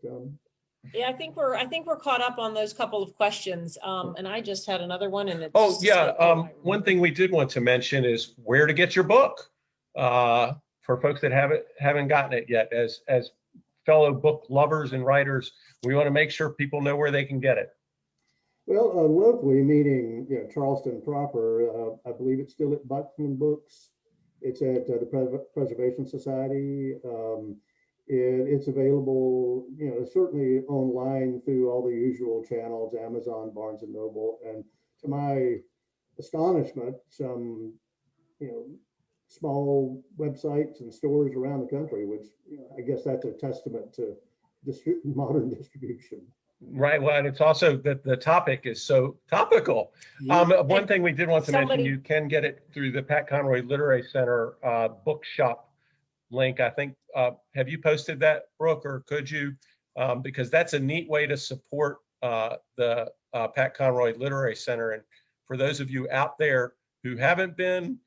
S4: Yeah, I think we're caught up on those couple of questions. And I just had another one, and it's
S1: Oh yeah, one thing we did want to mention is where to get your book for folks that haven't gotten it yet. As fellow book lovers and writers, we want to make sure people know where they can get it.
S5: well, locally, meaning Charleston proper, I believe it's still at Buckman Books. It's at the Preservation Society. It's available, certainly online through all the usual channels, Amazon, Barnes and Noble, and to my astonishment, some, small websites and stores around the country, which I guess that's a testament to modern distribution.
S1: Right. Well, and it's also that the topic is so topical. One thing we did want to mention, you can get it through the Pat Conroy Literary Center bookshop link. I think, have you posted that, Brooke, or could you? Because that's a neat way to support the Pat Conroy Literary Center. And for those of you out there who haven't been,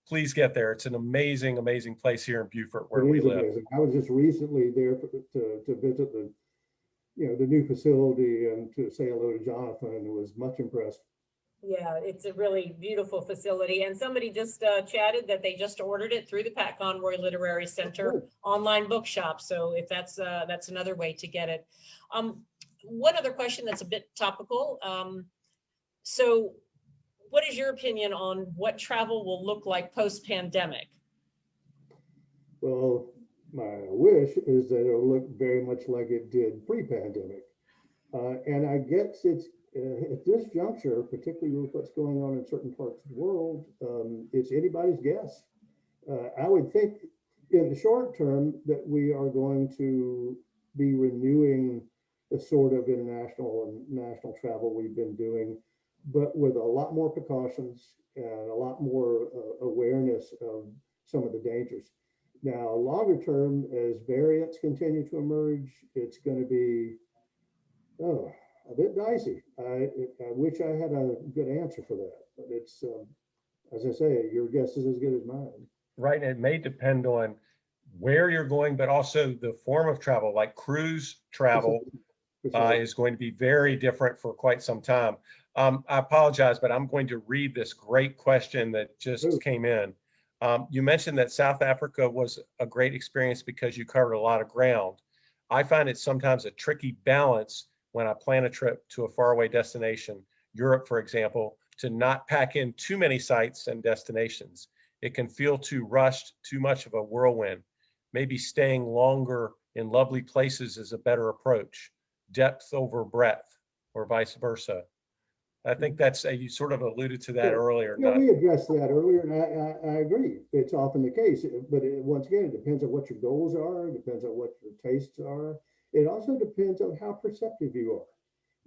S1: please get there. It's an amazing, amazing place here in Beaufort where we live.
S5: Amazing. I was just recently there to visit the new facility and to say hello to Jonathan, and was much impressed.
S4: Yeah, it's a really beautiful facility. And somebody just chatted that they just ordered it through the Pat Conroy Literary Center online bookshop. So if that's another way to get it. One other question that's a bit topical. So what is your opinion on what travel will look like post-pandemic?
S5: Well, my wish is that it'll look very much like it did pre-pandemic. And I guess it's at this juncture, particularly with what's going on in certain parts of the world, it's anybody's guess. I would think in the short term that we are going to be renewing the sort of international and national travel we've been doing, but with a lot more precautions and a lot more awareness of some of the dangers. Now, longer term, as variants continue to emerge, it's going to be a bit dicey. I wish I had a good answer for that, but it's, as I say, your guess is as good as mine.
S1: Right, and it may depend on where you're going, but also the form of travel, like cruise travel is going to be very different for quite some time. I apologize, but I'm going to read this great question that just came in. You mentioned that South Africa was a great experience because you covered a lot of ground. I find it sometimes a tricky balance when I plan a trip to a faraway destination, Europe, for example, to not pack in too many sites and destinations. It can feel too rushed, too much of a whirlwind. Maybe staying longer in lovely places is a better approach, depth over breadth, or vice versa. I think that's, you sort of alluded to that earlier.
S5: Yeah, we addressed that earlier, and I agree. It's often the case, but once again, it depends on what your goals are, it depends on what your tastes are. It also depends on how perceptive you are.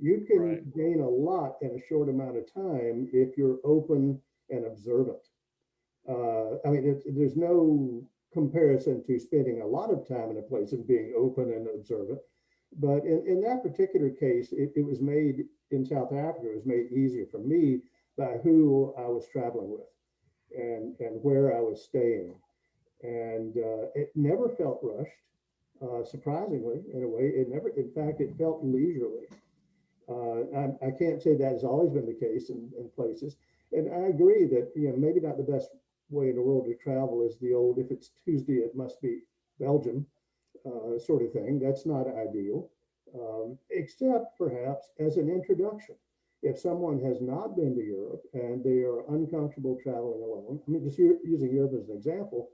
S5: You can gain a lot in a short amount of time if you're open and observant. I mean, there's no comparison to spending a lot of time in a place and being open and observant. But in that particular case, it was made in South Africa, it was made easier for me by who I was traveling with and where I was staying. And it never felt rushed, surprisingly, in a way. In fact, it felt leisurely. I can't say that has always been the case in places. And I agree that, maybe not the best way in the world to travel is the old, if it's Tuesday, it must be Belgium. Sort of thing. That's not ideal, except perhaps as an introduction. If someone has not been to Europe and they are uncomfortable traveling alone, I mean, just using Europe as an example,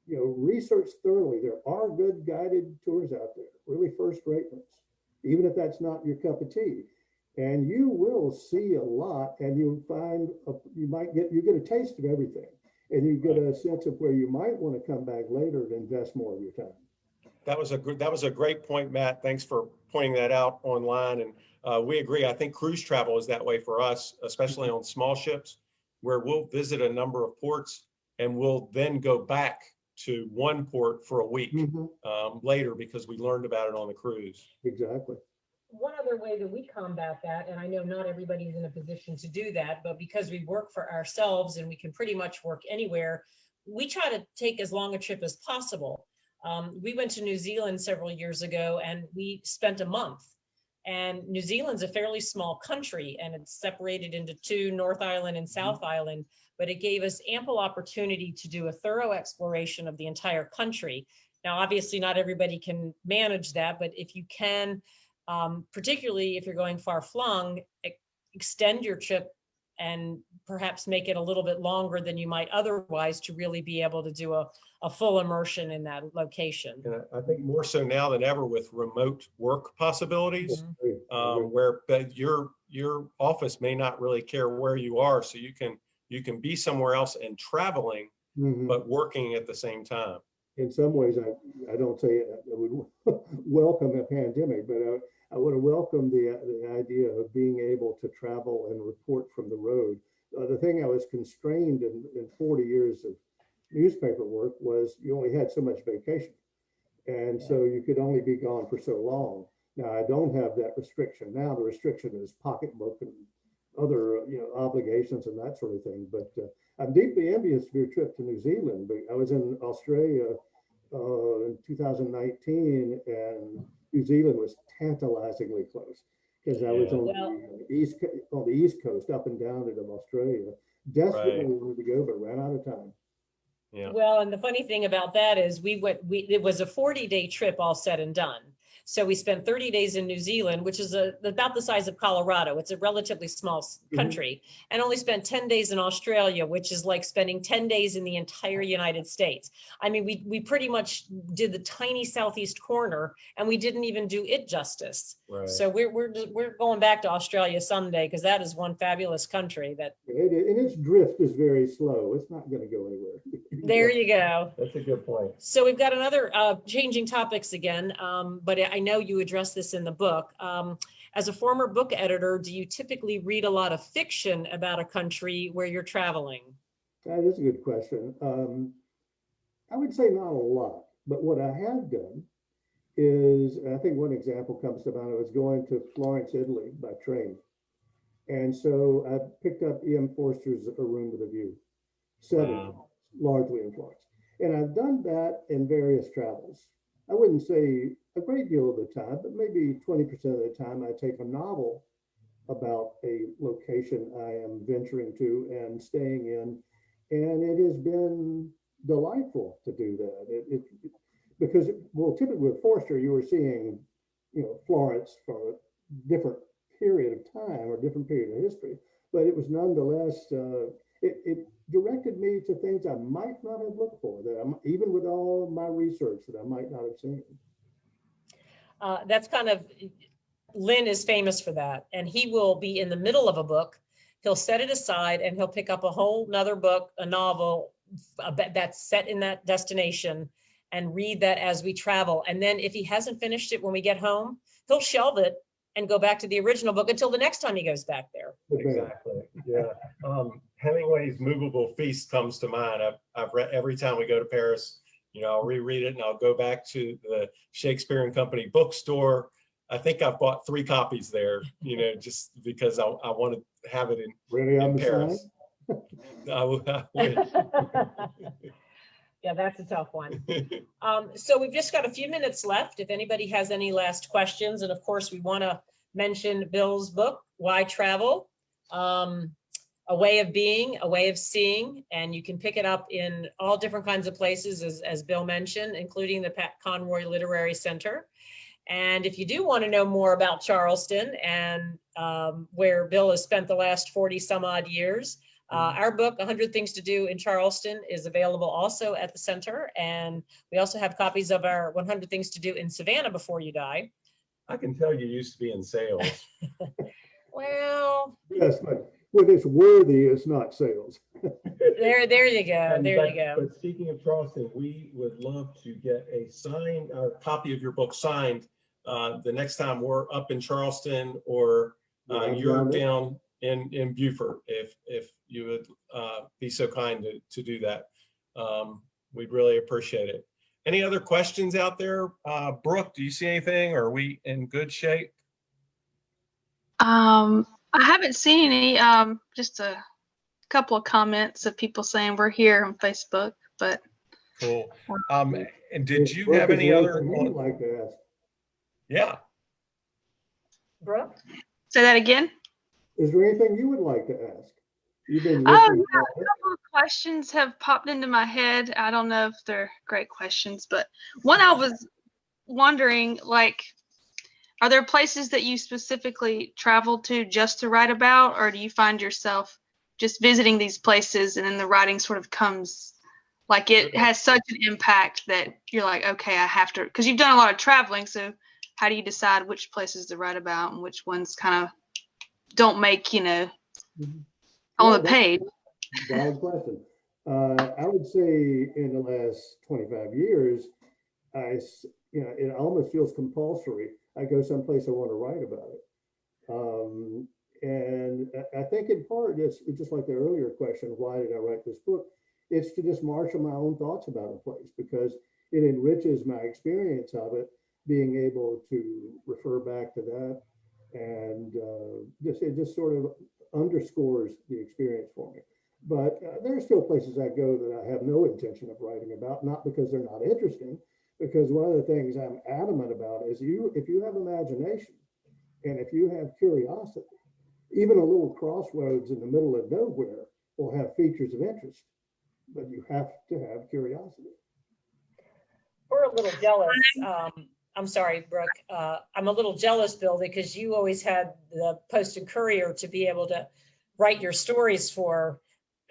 S5: research thoroughly. There are good guided tours out there, really first-rate ones, even if that's not your cup of tea. And you will see a lot, and you get a taste of everything, and you get a sense of where you might want to come back later to invest more of your time.
S1: That was a great point, Matt. Thanks for pointing that out online. And we agree. I think cruise travel is that way for us, especially on small ships, where we'll visit a number of ports and we'll then go back to one port for a week later because we learned about it on the cruise.
S5: Exactly.
S4: One other way that we combat that, and I know not everybody's in a position to do that, but because we work for ourselves and we can pretty much work anywhere, we try to take as long a trip as possible. We went to New Zealand several years ago and we spent a month. And New Zealand's a fairly small country and it's separated into two, North Island and South Island, but it gave us ample opportunity to do a thorough exploration of the entire country. Now, obviously not everybody can manage that, but if you can, particularly if you're going far flung, extend your trip and perhaps make it a little bit longer than you might otherwise to really be able to do a full immersion in that location.
S1: And I think more so now than ever with remote work possibilities, where your office may not really care where you are, so you can be somewhere else and traveling, but working at the same time.
S5: In some ways, I don't say I would welcome a pandemic, but I would have welcomed the idea of being able to travel and report from the road. The thing I was constrained in 40 years of newspaper work was you only had so much vacation. And so you could only be gone for so long. Now, I don't have that restriction. Now the restriction is pocketbook and other obligations and that sort of thing. But I'm deeply envious of your trip to New Zealand. But I was in Australia in 2019, and New Zealand was tantalizingly close because I was on the East Coast, up and down into Australia. Desperately wanted to go, but ran out of time.
S1: Yeah.
S4: Well, and the funny thing about that is it was a 40-day trip all said and done. So we spent 30 days in New Zealand, which is about the size of Colorado. It's a relatively small country, and only spent 10 days in Australia, which is like spending 10 days in the entire United States. I mean, we pretty much did the tiny southeast corner, and we didn't even do it justice. Right. So we're going back to Australia someday, because that is one fabulous country that.
S5: And its drift is very slow. It's not going to go anywhere.
S4: There you go.
S1: That's a good point.
S4: So we've got another changing topics again, but I know you address this in the book. As a former book editor, do you typically read a lot of fiction about a country where you're traveling?
S5: That is a good question. I would say not a lot, but what I have done is, I think one example comes to mind. I was going to Florence, Italy by train. And so I picked up E.M. Forster's A Room with a View, 7, largely in Florence. And I've done that in various travels. I wouldn't say a great deal of the time, but maybe 20% of the time I take a novel about a location I am venturing to and staying in. And it has been delightful to do that. Because typically with Forster, you were seeing, Florence for a different period of time or different period of history, but it was nonetheless, it directed me to things I might not have looked for, even with all my research, that I might not have seen.
S4: That's kind of, Lynn is famous for that, and he will be in the middle of a book. He'll set it aside and he'll pick up a whole nother book, a novel that's set in that destination, and read that as we travel. And then if he hasn't finished it when we get home, he'll shelve it and go back to the original book until the next time he goes back there.
S1: Exactly. Yeah. Hemingway's Movable Feast comes to mind. I've read every time we go to Paris. I'll reread it and I'll go back to the Shakespeare and Company bookstore. I think I've bought 3 copies there, just because I want to have it in Paris. I wish.
S4: Yeah, that's a tough one. So we've just got a few minutes left. If anybody has any last questions, and of course we want to mention Bill's book, Why Travel? A Way of Being, A Way of Seeing, and you can pick it up in all different kinds of places, as Bill mentioned, including the Pat Conroy Literary Center. And if you do want to know more about Charleston and where Bill has spent the last 40 some odd years, Our book, 100 Things to Do in Charleston, is available also at the center. And we also have copies of our 100 Things to Do in Savannah Before You Die.
S1: I can tell you used to be in sales.
S4: Well,
S5: Yes, but when it's worthy, it's not sales.
S4: there you go. There you go.
S1: But speaking of Charleston, we would love to get a signed copy of your book signed the next time we're up in Charleston, or you're down in Beaufort, if you would be so kind to do that. We'd really appreciate it. Any other questions out there? Brooke, do you see anything? Are we in good shape?
S3: I haven't seen any, just a couple of comments of people saying we're here on Facebook, but.
S1: Cool. And did you
S5: Brooke,
S1: have
S5: is
S1: any
S5: there
S1: other?
S5: anything you'd like to ask?
S1: Yeah.
S4: Brooke?
S3: Say that again?
S5: Is there anything you would like to ask? You've been
S3: Oh,
S5: listening.
S3: yeah, a couple of questions have popped into my head. I don't know if they're great questions, but one I was wondering, like, are there places that you specifically travel to just to write about, or do you find yourself just visiting these places and then the writing sort of comes, like it has such an impact that you're like, okay, I have to, because you've done a lot of traveling, so how do you decide which places to write about and which ones kind of don't make, on the page?
S5: Valid question. I would say in the last 25 years, it almost feels compulsory. I go someplace I want to write about it. And I think in part, it's just like the earlier question, why did I write this book? It's to just marshal my own thoughts about a place, because it enriches my experience of it, being able to refer back to that. And it just sort of underscores the experience for me. But there are still places I go that I have no intention of writing about, not because they're not interesting, because one of the things I'm adamant about is if you have imagination and if you have curiosity, even a little crossroads in the middle of nowhere will have features of interest, but you have to have curiosity.
S4: We're a little jealous. I'm sorry, Brooke. I'm a little jealous, Bill, because you always had the Post and Courier to be able to write your stories for.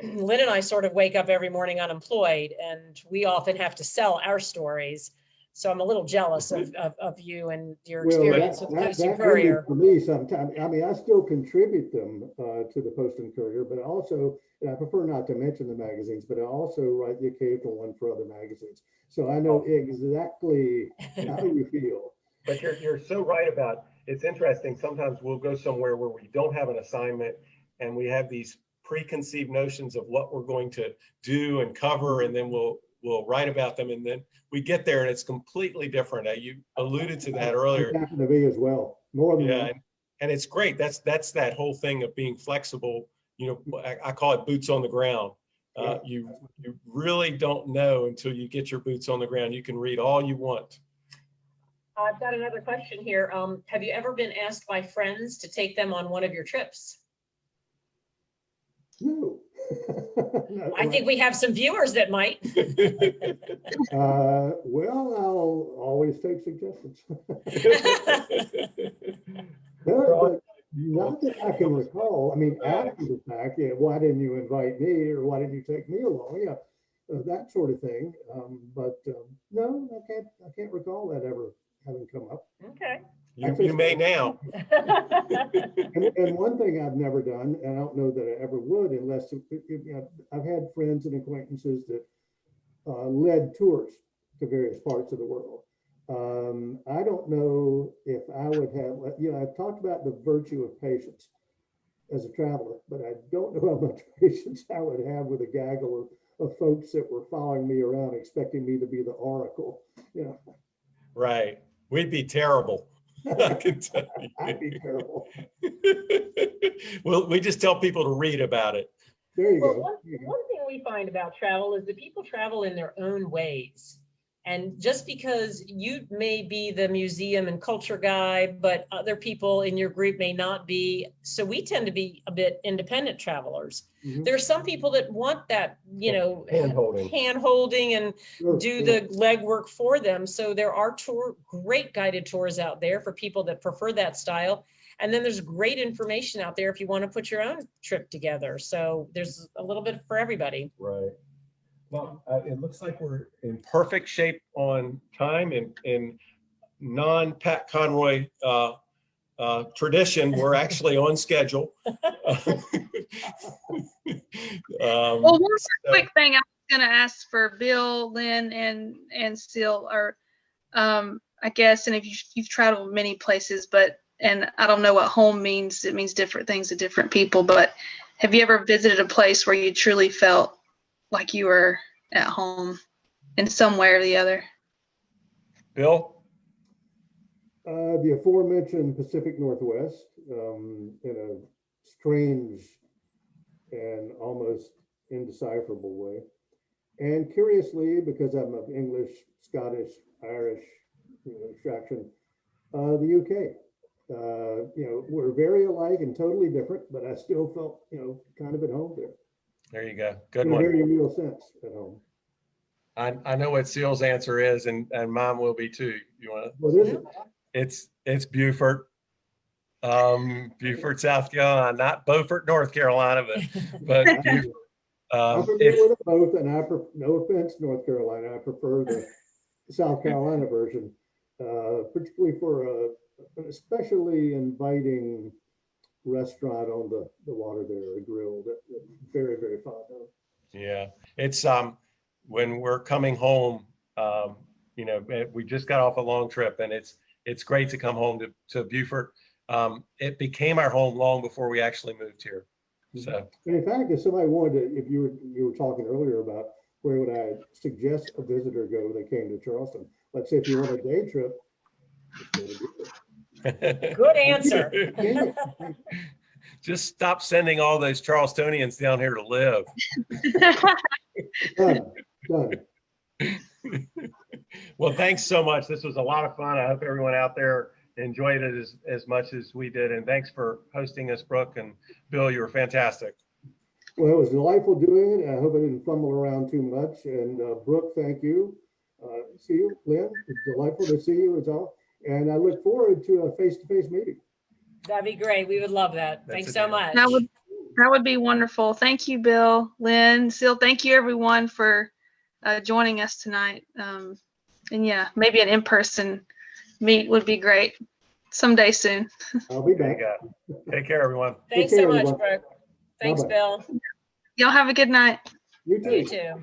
S4: Lynn and I sort of wake up every morning unemployed, and we often have to sell our stories. So I'm a little jealous of you and your experience with the Post and Courier.
S5: For me, sometimes, I mean, I still contribute them to the Post and Courier, but also, and I prefer not to mention the magazines, but I also write the occasional one for other magazines. So I know exactly how you feel.
S1: But you're so right about, it's interesting. Sometimes we'll go somewhere where we don't have an assignment and we have these preconceived notions of what we're going to do and cover, and then we'll write about them, and then we get there and it's completely different. You alluded to that earlier.
S5: It happened to me as well, more than that.
S1: And it's great. That's that whole thing of being flexible. I call it boots on the ground. You really don't know until you get your boots on the ground. You can read all you want.
S4: I've got another question here. Have you ever been asked by friends to take them on one of your trips?
S5: No.
S4: I think we have some viewers that might.
S5: Well, I'll always take suggestions. But not that I can recall. I mean, after the fact, why didn't you invite me, or why didn't you take me along? That sort of thing. But no, I can't recall that ever having come up.
S4: Okay.
S1: You may now.
S5: And one thing I've never done, and I don't know that I ever would, unless I've had friends and acquaintances that led tours to various parts of the world. I don't know if I would have, I've talked about the virtue of patience as a traveler, but I don't know how much patience I would have with a gaggle of folks that were following me around, expecting me to be the oracle.
S1: Right. We'd be terrible. I can tell you.
S5: I'd be terrible.
S1: Well, we just tell people to read about it.
S5: There you go.
S4: One thing we find about travel is that people travel in their own ways. And just because you may be the museum and culture guy, but other people in your group may not be. So we tend to be a bit independent travelers. Mm-hmm. There are some people that want that, hand holding and do the legwork for them. So there are great guided tours out there for people that prefer that style. And then there's great information out there if you want to put your own trip together. So there's a little bit for everybody.
S1: Right. Well, it looks like we're in perfect shape on time, and in non-Pat Conroy tradition, we're actually on schedule.
S3: Well, one quick thing I was going to ask for Bill, Lynn, and Cele, or I guess, and if you've traveled many places, and I don't know what home means. It means different things to different people. But have you ever visited a place where you truly felt like you were at home in some way or the other?
S1: Bill?
S5: The aforementioned Pacific Northwest, in a strange and almost indecipherable way. And curiously, because I'm of English, Scottish, Irish extraction, the UK. We're very alike and totally different, but I still felt, kind of at home there.
S1: There you go. Good
S5: In a
S1: one.
S5: very real sense at home.
S1: I know what Cele's answer is, and mine will be too. You want to?
S5: What is it?
S1: It's Beaufort, Beaufort, South Carolina, not Beaufort, North Carolina, but Beaufort.
S5: I'm familiar with both, and no offense, North Carolina, I prefer the South Carolina version, particularly for an especially inviting restaurant on the water there, a grill that very, very fond of.
S1: Yeah, it's when we're coming home, we just got off a long trip, and it's great to come home to Beaufort. It became our home long before we actually moved here. So,
S5: and in fact, if somebody wanted to, if you were talking earlier about where would I suggest a visitor go when they came to Charleston, let's say if you want a day trip, let's go to Beaufort.
S4: Good answer.
S1: Just stop sending all those Charlestonians down here to live.
S5: Done.
S1: Well, thanks so much. This was a lot of fun. I hope everyone out there enjoyed it as much as we did. And thanks for hosting us, Brooke and Bill. You were fantastic.
S5: Well, it was delightful doing it. I hope I didn't fumble around too much. And Brooke, thank you. See you, Lynn. It's delightful to see you as all. And I look forward to a face-to-face meeting.
S4: That'd be great. We would love that. Thanks so much.
S3: That would be wonderful. Thank you, Bill, Lynn, Cele. Thank you, everyone, for joining us tonight. And yeah, maybe an in-person meet would be great someday soon.
S5: I'll be back.
S1: Take care, everyone.
S4: Thanks so much, Brooke. Thanks,
S5: Bye-bye.
S4: Bill.
S3: Y'all have a good night.
S5: You too.
S4: You too.